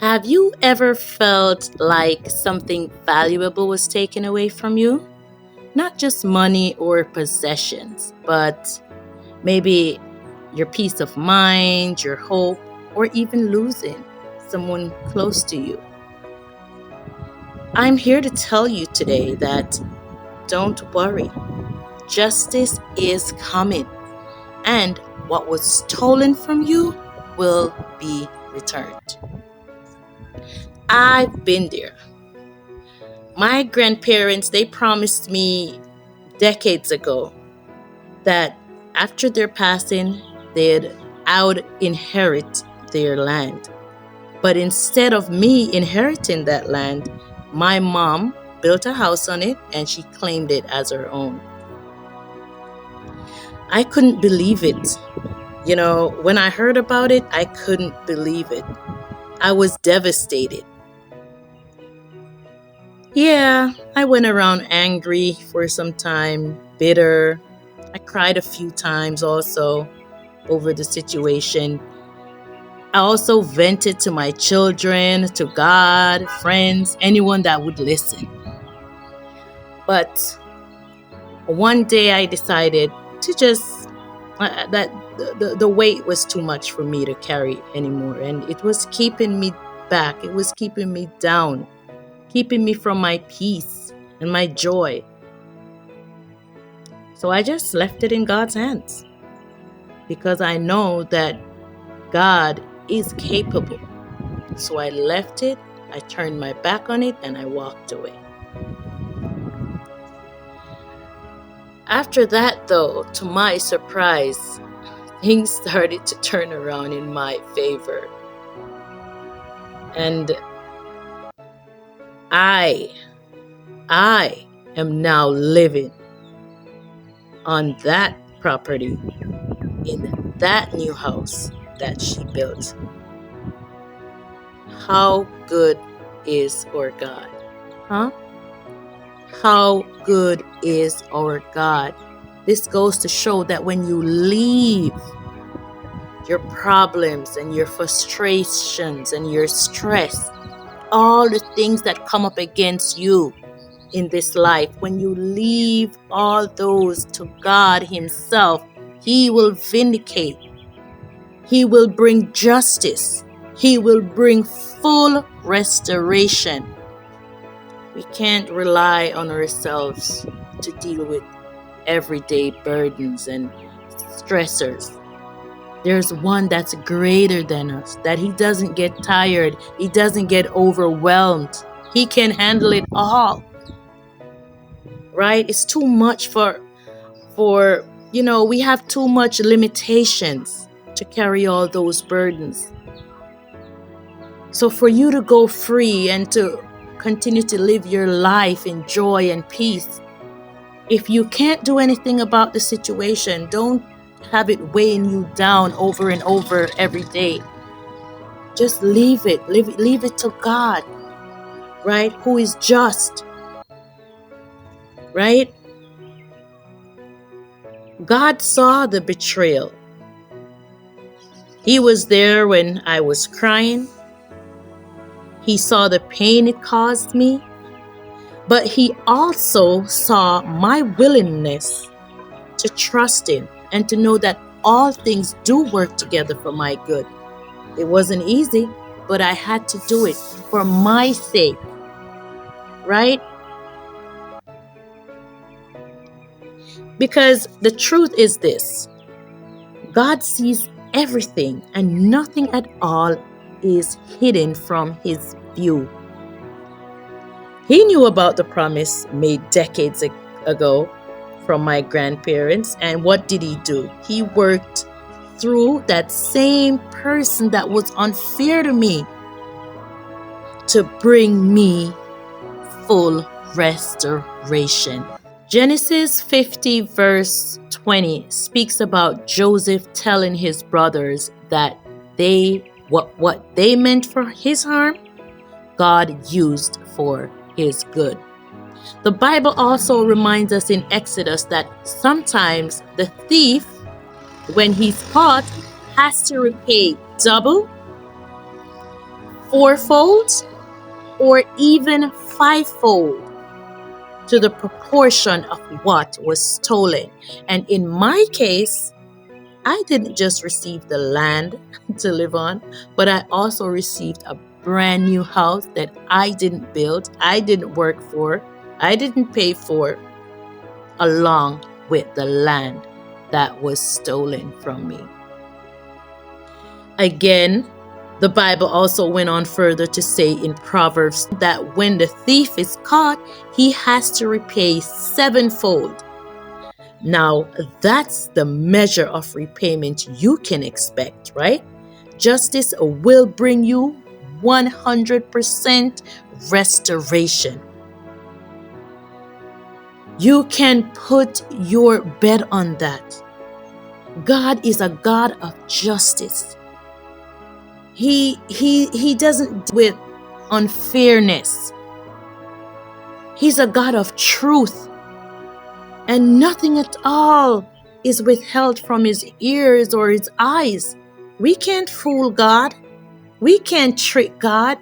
Have you ever felt like something valuable was taken away from you? Not just money or possessions, but maybe your peace of mind, your hope, or even losing someone close to you. I'm here to tell you today that don't worry, justice is coming, and what was stolen from you will be returned. I've been there. My grandparents, they promised me decades ago that after their passing, they'd out inherit their land. But instead of me inheriting that land, my mom built a house on it and she claimed it as her own. I couldn't believe it. When I heard about it, I couldn't believe it. I was devastated. Yeah, I went around angry for some time, bitter. I cried a few times also over the situation. I also vented to my children, to God, friends, anyone that would listen. But one day I decided to just, that the weight was too much for me to carry anymore. And it was keeping me back. It was keeping me down, keeping me from my peace and my joy. So I just left it in God's hands because I know that God is capable. So I left it, I turned my back on it, and I walked away. After that, though, to my surprise, things started to turn around in my favor. And I am now living on that property in that new house that she built. How good is our God? Huh? How good is our God? This goes to show that when you leave your problems and your frustrations and your stress, all the things that come up against you in this life, when you leave all those to God Himself, He will vindicate. He will bring justice. He will bring full restoration. We can't rely on ourselves to deal with everyday burdens and stressors. There's one that's greater than us, that He doesn't get tired. He doesn't get overwhelmed. He can handle it all. Right? It's too much for we have too much limitations to carry all those burdens. So for you to go free and to continue to live your life in joy and peace, if you can't do anything about the situation, don't have it weighing you down over and over every day. Just leave it to God, right? Who is just, right? God saw the betrayal. He was there when I was crying. He saw the pain it caused me, but He also saw my willingness to trust Him and to know that all things do work together for my good. It wasn't easy, but I had to do it for my sake, right? Because the truth is this: God sees everything and nothing at all is hidden from His view. He knew about the promise made decades ago from my grandparents, and what did He do? He worked through that same person that was unfair to me to bring me full restoration. Genesis 50 verse 20 speaks about Joseph telling his brothers that what they meant for his harm, God used for His good. The Bible also reminds us in Exodus that sometimes the thief, when he's caught, has to repay double fourfold or even fivefold to the proportion of what was stolen. And in my case, I didn't just receive the land to live on, but I also received a brand new house that I didn't build, I didn't work for, I didn't pay for, along with the land that was stolen from me. Again, the Bible also went on further to say in Proverbs that when the thief is caught, he has to repay sevenfold. Now, that's the measure of repayment you can expect, right? Justice will bring you 100% restoration. You can put your bet on that. God is a God of justice. He doesn't deal with unfairness. He's a God of truth. And nothing at all is withheld from his ears or his eyes. We can't fool God. We can't trick God.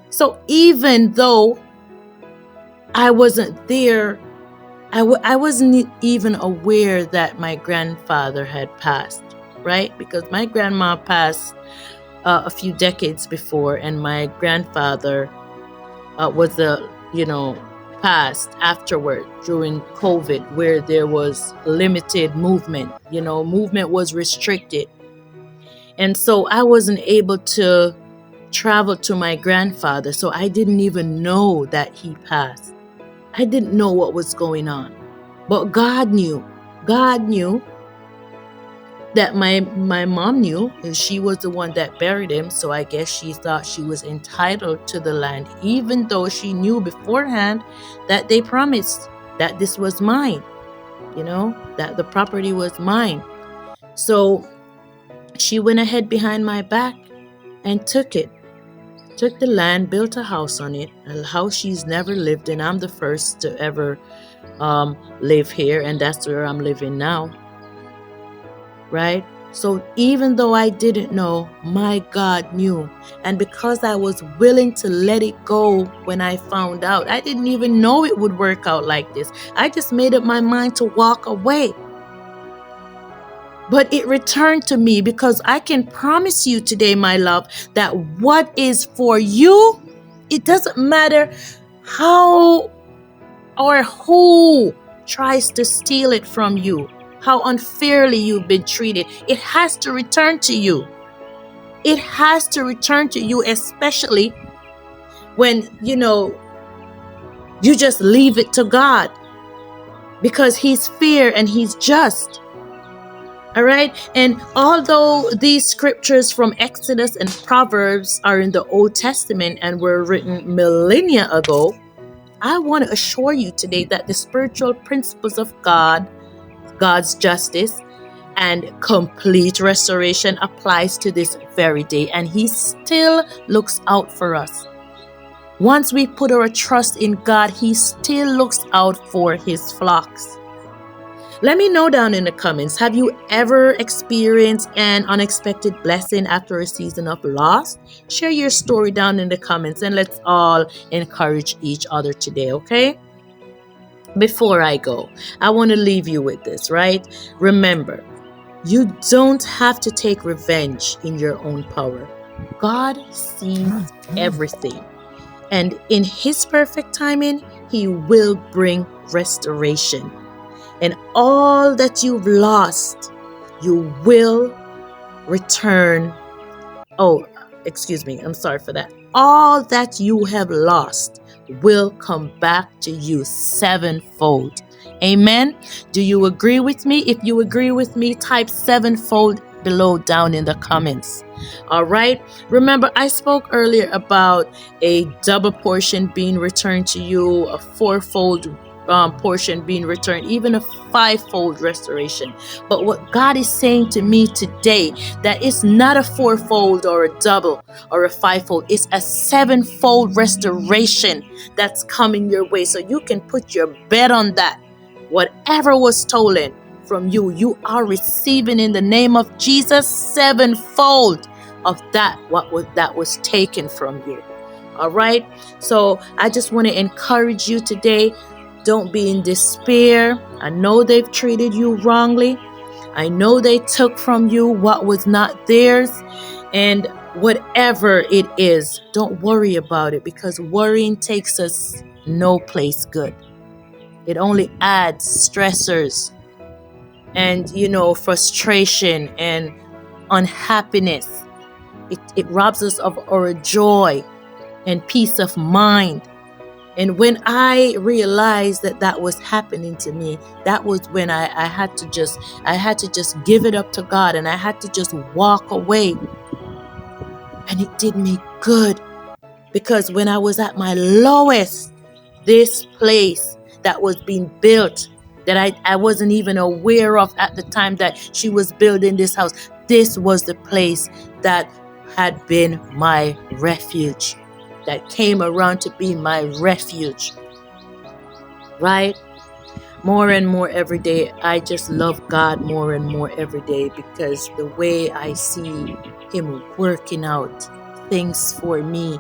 So even though I wasn't there, I wasn't even aware that my grandfather had passed, right? Because my grandma passed a few decades before, and my grandfather was passed afterward during COVID, where there was limited movement. Movement was restricted. And so I wasn't able to travel to my grandfather. So I didn't even know that he passed. I didn't know what was going on. But God knew. God knew that my mom knew, and she was the one that buried him. So I guess she thought she was entitled to the land, even though she knew beforehand that they promised that this was mine, that the property was mine. So she went ahead behind my back and took the land, built a house on it, a house she's never lived in. I'm the first to ever live here, and that's where I'm living now. Right? So even though I didn't know, my God knew. And because I was willing to let it go when I found out, I didn't even know it would work out like this. I just made up my mind to walk away. But it returned to me, because I can promise you today, my love, that what is for you, it doesn't matter how or who tries to steal it from you, how unfairly you've been treated. It has to return to you. It has to return to you, especially when, you just leave it to God, because he's fair and he's just. All right. And although these scriptures from Exodus and Proverbs are in the Old Testament and were written millennia ago, I want to assure you today that the spiritual principles of God's justice and complete restoration applies to this very day. And he still looks out for us. Once we put our trust in God, he still looks out for his flocks. Let me know down in the comments, have you ever experienced an unexpected blessing after a season of loss? Share your story down in the comments, and let's all encourage each other today, okay? Before I go, I want to leave you with this, right? Remember, you don't have to take revenge in your own power. God sees everything, and in his perfect timing, he will bring restoration. And all that you've lost, you will return. Oh, excuse me. I'm sorry for that. All that you have lost will come back to you sevenfold. Amen. Do you agree with me? If you agree with me, type sevenfold below down in the comments. All right. Remember, I spoke earlier about a double portion being returned to you, a fourfold portion being returned, even a fivefold restoration. But what God is saying to me today, that it's not a fourfold or a double or a fivefold, it's a sevenfold restoration that's coming your way. So you can put your bet on that. Whatever was stolen from you, you are receiving in the name of Jesus sevenfold. of that was taken from you. All right. So I just want to encourage you today. Don't be in despair. I know they've treated you wrongly. I know they took from you what was not theirs. And whatever it is, don't worry about it, because worrying takes us no place good. It only adds stressors and, frustration and unhappiness. It robs us of our joy and peace of mind. And when I realized that was happening to me, that was when I had to just give it up to God, and I had to just walk away. And it did me good, because when I was at my lowest, this place that was being built, that I wasn't even aware of at the time that she was building this house, this was the place that had been my refuge, that came around to be my refuge. Right? More and more every day, I just love God more and more every day, because the way I see Him working out things for me,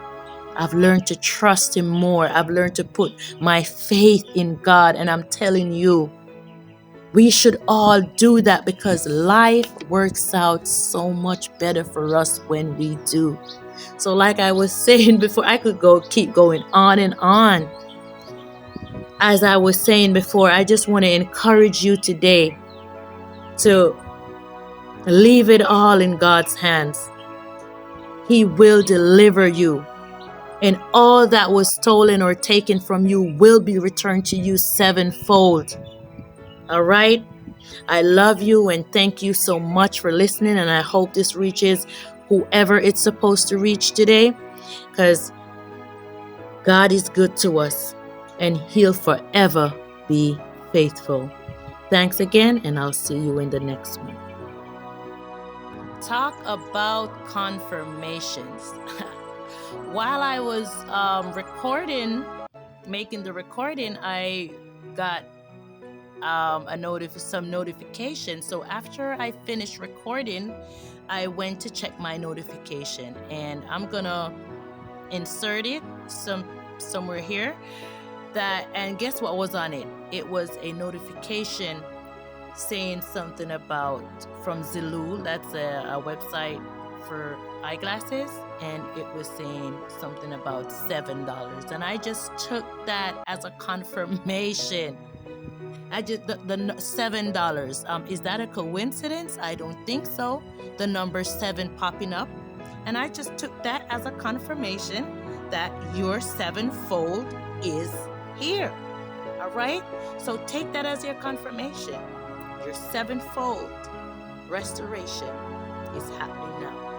I've learned to trust Him more. I've learned to put my faith in God. And I'm telling you, we should all do that, because life works out so much better for us when we do. So like I was saying before, I could keep going on and on. As I was saying before, I just want to encourage you today to leave it all in God's hands. He will deliver you. And all that was stolen or taken from you will be returned to you sevenfold. All right? I love you and thank you so much for listening. And I hope this reaches whoever it's supposed to reach today, because God is good to us and He'll forever be faithful. Thanks again, and I'll see you in the next one. Talk about confirmations. While I was making the recording, I got some notification. So after I finished recording, I went to check my notification, and I'm gonna insert it somewhere here. And guess what was on it? It was a notification saying something from Zillow. That's a website for eyeglasses, and it was saying something about $7, and I just took that as a confirmation. The $7. Is that a coincidence? I don't think so. The number 7 popping up, and I just took that as a confirmation that your sevenfold is here. All right. So take that as your confirmation. Your sevenfold restoration is happening now.